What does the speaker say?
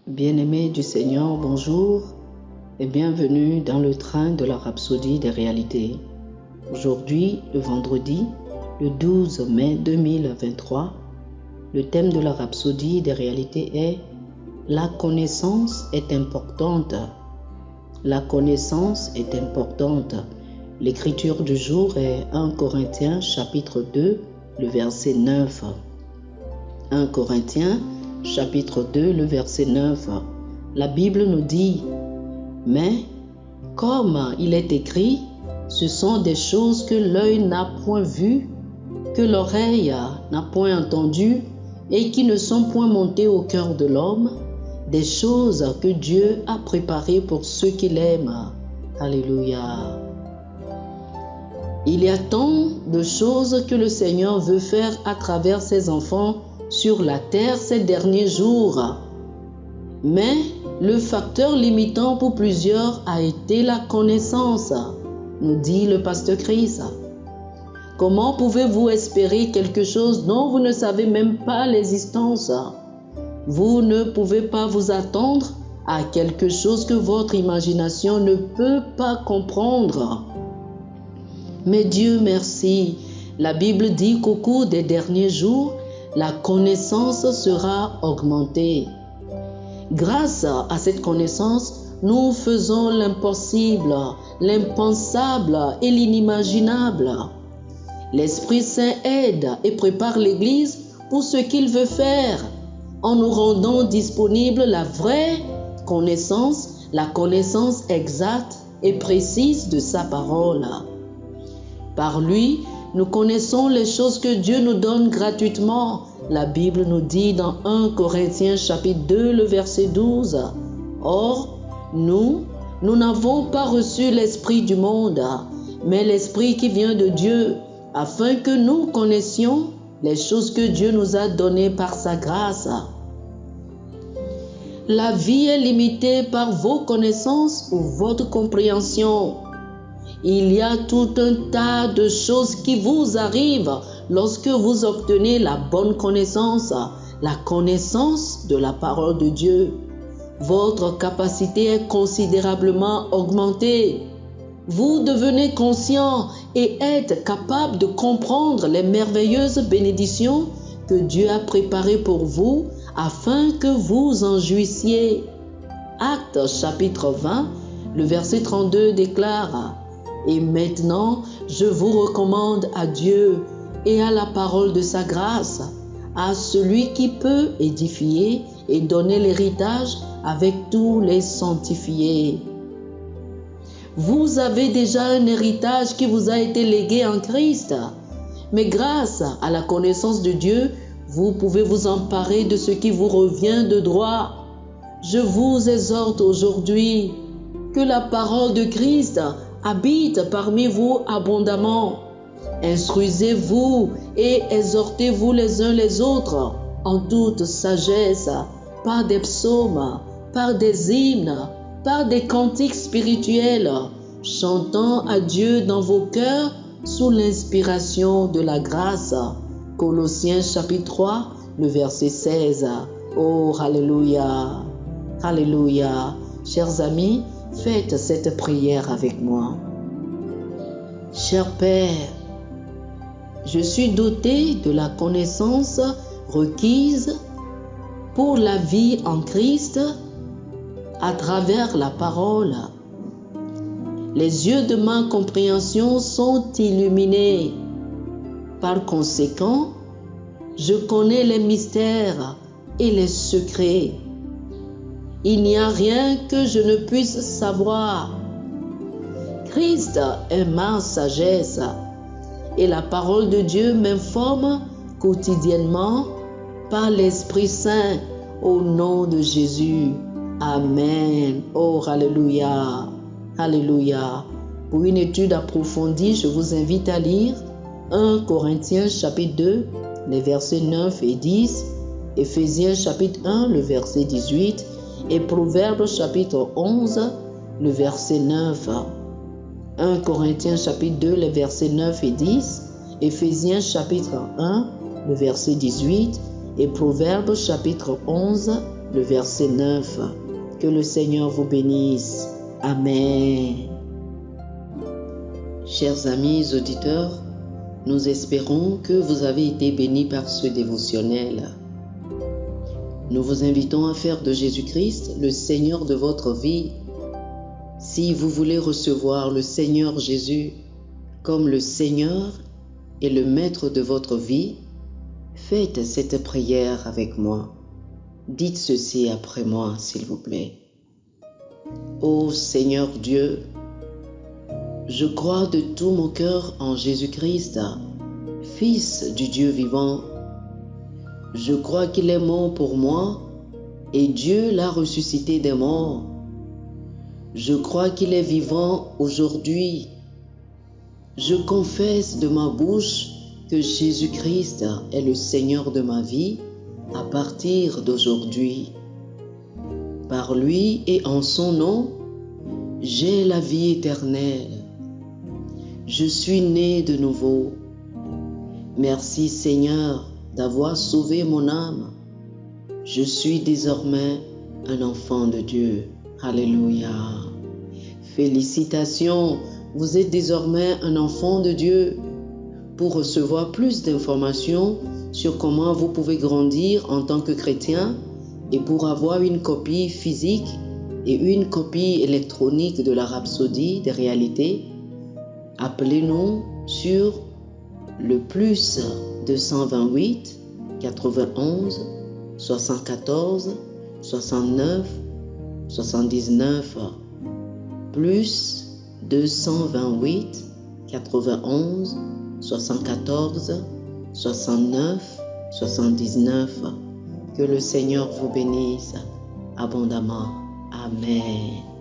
Bien-aimés du Seigneur, bonjour et bienvenue dans le train de la rhapsodie des réalités. Aujourd'hui, le vendredi, le 12 mai 2023, le thème de la rhapsodie des réalités est « La connaissance est importante ». La connaissance est importante. L'écriture du jour est 1 Corinthiens chapitre 2, le verset 9. 1 Corinthiens chapitre 2, le verset 9. La Bible nous dit « Mais, comme il est écrit, ce sont des choses que l'œil n'a point vues, que l'oreille n'a point entendues et qui ne sont point montées au cœur de l'homme, des choses que Dieu a préparées pour ceux qui l'aiment. » Alléluia. Il y a tant de choses que le Seigneur veut faire à travers ses enfants sur la terre ces derniers jours. Mais le facteur limitant pour plusieurs a été la connaissance, nous dit le pasteur Chris. Comment pouvez-vous espérer quelque chose dont vous ne savez même pas l'existence? Vous ne pouvez pas vous attendre à quelque chose que votre imagination ne peut pas comprendre. Mais Dieu merci, la Bible dit qu'au cours des derniers jours, la connaissance sera augmentée. Grâce à cette connaissance, nous faisons l'impossible, l'impensable et l'inimaginable. L'Esprit Saint aide et prépare l'Église pour ce qu'il veut faire, en nous rendant disponible la vraie connaissance, la connaissance exacte et précise de sa parole. Par lui, nous connaissons les choses que Dieu nous donne gratuitement. La Bible nous dit dans 1 Corinthiens chapitre 2, le verset 12. Or, nous n'avons pas reçu l'esprit du monde, mais l'esprit qui vient de Dieu, afin que nous connaissions les choses que Dieu nous a données par sa grâce. La vie est limitée par vos connaissances ou votre compréhension. Il y a tout un tas de choses qui vous arrivent lorsque vous obtenez la bonne connaissance, la connaissance de la parole de Dieu. Votre capacité est considérablement augmentée. Vous devenez conscient et êtes capable de comprendre les merveilleuses bénédictions que Dieu a préparées pour vous afin que vous en jouissiez. Actes chapitre 20, le verset 32 déclare « Et maintenant, je vous recommande à Dieu et à la parole de sa grâce, à celui qui peut édifier et donner l'héritage avec tous les sanctifiés. » Vous avez déjà un héritage qui vous a été légué en Christ, mais grâce à la connaissance de Dieu, vous pouvez vous emparer de ce qui vous revient de droit. Je vous exhorte aujourd'hui que la parole de Christ habite parmi vous abondamment. Instruisez-vous et exhortez-vous les uns les autres en toute sagesse, par des psaumes, par des hymnes, par des cantiques spirituels, chantant à Dieu dans vos cœurs sous l'inspiration de la grâce. Colossiens chapitre 3, le verset 16. Oh, alléluia, alléluia. Chers amis, faites cette prière avec moi. Cher Père, je suis doté de la connaissance requise pour la vie en Christ à travers la parole. Les yeux de ma compréhension sont illuminés. Par conséquent, je connais les mystères et les secrets. Il n'y a rien que je ne puisse savoir. Christ est ma sagesse et la parole de Dieu m'informe quotidiennement par l'Esprit Saint au nom de Jésus. Amen. Oh, alléluia. Alléluia. Pour une étude approfondie, je vous invite à lire 1 Corinthiens chapitre 2, les versets 9 et 10, Éphésiens chapitre 1, le verset 18, et Proverbes chapitre 11, le verset 9. 1 Corinthiens chapitre 2, les versets 9 et 10, Éphésiens chapitre 1, le verset 18, et Proverbes chapitre 11, le verset 9. Que le Seigneur vous bénisse. Amen. Chers amis auditeurs, nous espérons que vous avez été bénis par ce dévotionnel. Nous vous invitons à faire de Jésus-Christ le Seigneur de votre vie. Si vous voulez recevoir le Seigneur Jésus comme le Seigneur et le Maître de votre vie, faites cette prière avec moi. Dites ceci après moi, s'il vous plaît. Ô Seigneur Dieu, je crois de tout mon cœur en Jésus-Christ, Fils du Dieu vivant. Je crois qu'il est mort pour moi et Dieu l'a ressuscité des morts. Je crois qu'il est vivant aujourd'hui. Je confesse de ma bouche que Jésus-Christ est le Seigneur de ma vie à partir d'aujourd'hui. Par lui et en son nom, j'ai la vie éternelle. Je suis né de nouveau. Merci Seigneur d'avoir sauvé mon âme. Je suis désormais un enfant de Dieu. Alléluia. Félicitations, vous êtes désormais un enfant de Dieu. Pour recevoir plus d'informations sur comment vous pouvez grandir en tant que chrétien et pour avoir une copie physique et une copie électronique de la Rhapsodie des réalités, appelez-nous sur le plus 228 91 74 69 79 plus 228 91 74 69 79. Que le Seigneur vous bénisse abondamment. Amen.